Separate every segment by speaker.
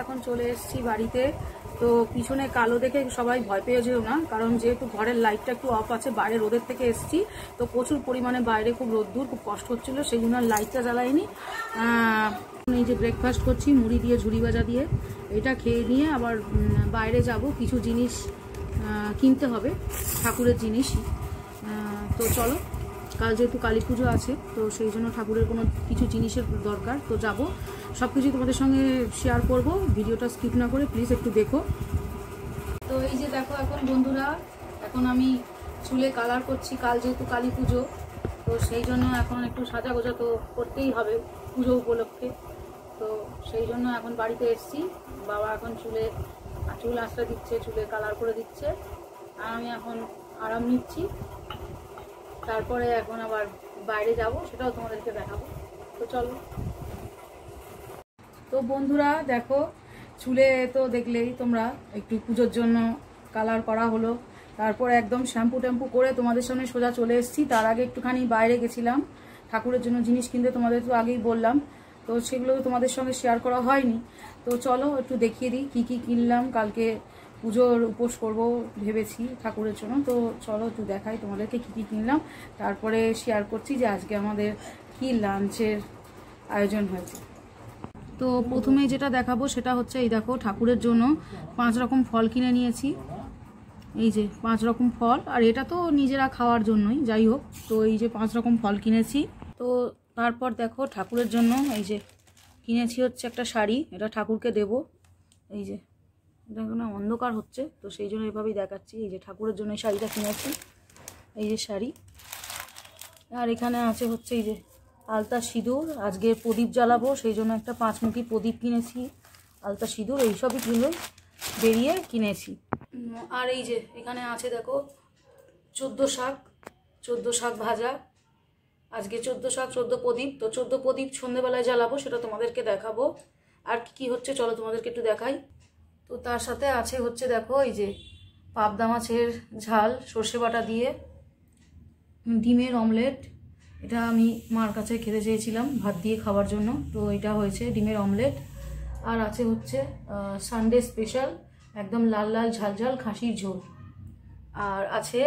Speaker 1: এখন চলে এসেছি বাড়িতে। তো পিছনে কালো দেখে সবাই ভয় পেয়ে যেও না, কারণ যেহেতু ঘরের লাইটটা একটু অফ আছে, বাইরে রোদের থেকে এসেছি, তো প্রচুর পরিমাণে বাইরে খুব রোদ্দুর, খুব কষ্ট হচ্ছিল, সেই জন্য লাইটটা জ্বালাইনি। এই যে ব্রেকফাস্ট করছি মুড়ি দিয়ে, ঝুড়ি ভাজা দিয়ে। এটা খেয়ে নিয়ে আবার বাইরে যাব, কিছু জিনিস কিনতে হবে, ঠাকুরের জিনিস। তো চলো, কাল যেহেতু কালী পুজো আছে, তো সেই জন্য ঠাকুরের কোনো কিছু জিনিসের দরকার, তো যাব, সব কিছু তোমাদের সঙ্গে শেয়ার করব। ভিডিওটা স্কিপ না করে প্লিজ একটু দেখো। তো এই যে দেখো এখন বন্ধুরা, এখন আমি চুলে কালার করছি, কাল যেহেতু কালী পুজো, তো সেই জন্য এখন একটু সাজা গোজা তো করতেই হবে পুজো উপলক্ষে। তো সেই জন্য এখন বাড়িতে এসেছি, বাবা এখন চুল আঁচড়া দিচ্ছে, চুলে কালার করে দিচ্ছে, আর আমি এখন আরাম নিচ্ছি। তারপরে এখন আবার বাইরে যাব, সেটাও তোমাদেরকে দেখাবো। তো চলো। তো বন্ধুরা দেখো, চুলে তো দেখলেই তোমরা, একটু পুজোর জন্য কালার করা হলো, তারপরে একদম শ্যাম্পু ট্যাম্পু করে তোমাদের সামনে সোজা চলে এসেছি। তার আগে একটুখানি বাইরে গেছিলাম ঠাকুরের জন্য জিনিস কিনতে, তোমাদের তো আগেই বললাম, তো সেগুলো তোমাদের সঙ্গে শেয়ার করা হয়নি। তো চলো একটু দেখিয়ে দিই কী কী কিনলাম। কালকে পুজোর উপোস করব ভেবেছি ঠাকুরের জন্য, তো চলো একটু দেখাই তোমাদেরকে কী কী কিনলাম, তারপরে শেয়ার করছি যে আজকে আমাদের কি লাঞ্চের আয়োজন হয়েছে। তো প্রথমে যেটা দেখাবো সেটা হচ্ছে, এই দেখো ঠাকুরের জন্য 5 রকম ফল কিনে নিয়েছি। এই যে 5 রকম ফল, আর এটা তো নিজেরা খাওয়ার জন্যই, যাই হোক। তো এই যে 5 রকম ফল কিনেছি। তো তারপর দেখো ঠাকুরের জন্য এই যে কিনেছি হচ্ছে একটা শাড়ি, এটা ঠাকুরকে দেব। এই যে দেখো না অন্ধকার হচ্ছে, তো সেই জন্য এভাবেই দেখাচ্ছি। এই যে ঠাকুরের জন্য এই শাড়িটা কিনেছি, এই যে শাড়ি। আর এখানে আছে হচ্ছে এই যে আলতা সিঁদুর, আজকে প্রদীপ জ্বালাবো, সেই জন্য একটা 5মুখী প্রদীপ কিনেছি, আলতা সিঁদুর এইসবই বেরিয়ে কিনেছি। আর এই যে এখানে আছে দেখো 14 শাক ভাজা, আজকে 14 শাক 14 প্রদীপ। তো 14 প্রদীপ সন্ধ্যেবেলায় জ্বালাবো, সেটা তোমাদেরকে দেখাবো। আর কি হচ্ছে চলো তোমাদেরকে একটু দেখাই। তো তার সাথে আছে হচ্ছে দেখো এই যে পাবদা মাছের ঝাল সর্ষে বাটা দিয়ে, ডিমের অমলেট, এটা আমি মার কাছে খেতে চেয়েছিলাম ভাত দিয়ে খাওয়ার জন্য, তো এটা হয়েছে ডিমের অমলেট। আর আছে হচ্ছে সানডে স্পেশাল একদম লাল লাল ঝাল ঝাল খাসির ঝোল, আর আছে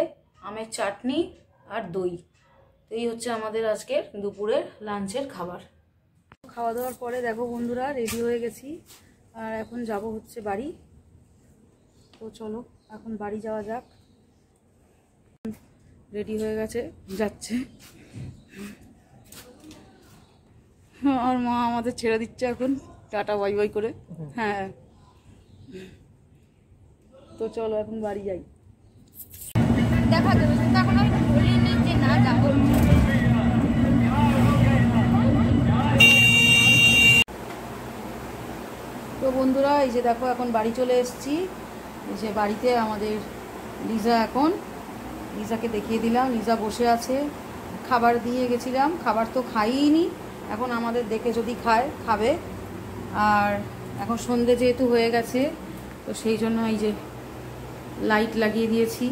Speaker 1: আমের চাটনি আর দই। তো এই হচ্ছে আমাদের আজকের দুপুরের লাঞ্চের খাবার। খাওয়া দাওয়ার পরে দেখো বন্ধুরা রেডি হয়ে গেছি, আর এখন যাব হচ্ছে বাড়ি। তো চলো এখন বাড়ি যাওয়া যাক। রেডি হয়ে গেছে, যাচ্ছে। আর মা আমাদের ছেড়ে দিচ্ছে এখন, টাটা বাই বাই করে। হ্যাঁ, তো চলো এখন বাড়ি যাই। দেখা যাবে, এখন আমি বলিনি যে না যাবো। তো বন্ধুরা এই যে দেখো এখন বাড়ি চলে এসেছি। এই যে বাড়িতে আমাদের লিজা, এখন লিজাকে দেখিয়ে দিলাম, লিজা বসে আছে। খাবার দিয়ে গেছিলাম, খাবার তো খাইনি, এখন আমাদের দেখে যদি খাবে। আর এখন সন্ধে যেহেতু হয়ে গেছে, তো সেই জন্য এই যে লাইট লাগিয়ে দিয়েছি।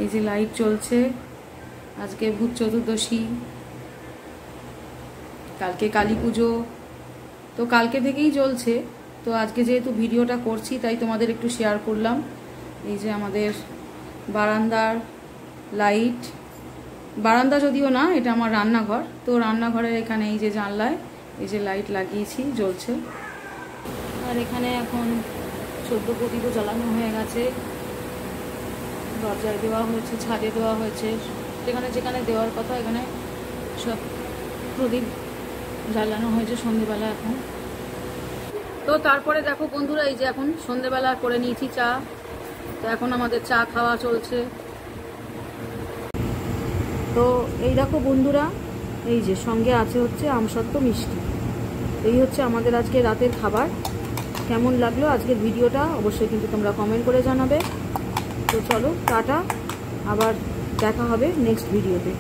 Speaker 1: এই যে লাইট চলছে, আজকে ভূত চতুর্দশী, কালকে কালী পুজো, তো কালকে থেকেই চলছে। তো আজকে যেহেতু ভিডিওটা করছি তাই তোমাদের একটু শেয়ার করলাম। এই যে আমাদের বারান্দার লাইট, বারান্দা যদিও না, এটা আমার রান্নাঘর, তো রান্নাঘরের এখানে এই যে জানলায় এই যে লাইট লাগিয়েছি, জ্বলছে। আর এখানে এখন 14 প্রদীপও জ্বালানো হয়ে গেছে, দরজায় দেওয়া হয়েছে, ছাদে দেওয়া হয়েছে, যেখানে যেখানে দেওয়ার কথা এখানে সব প্রদীপ জ্বালানো হয়েছে সন্ধ্যেবেলা এখন। তো তারপরে দেখো বন্ধুরা এই যে এখন সন্ধ্যেবেলা করে নিয়েছি চা, তো এখন আমাদের চা খাওয়া চলছে। তো এই দেখো বন্ধুরা, এই যে সঙ্গে আছে হচ্ছে আমসত্ত্ব মিষ্টি। এই হচ্ছে আমাদের আজকে রাতের খাবার। কেমন লাগলো আজকের ভিডিওটা অবশ্যই কিন্তু তোমরা কমেন্ট করে জানাবে। তো চলো টাটা, আবার
Speaker 2: দেখা হবে নেক্সট ভিডিওতে।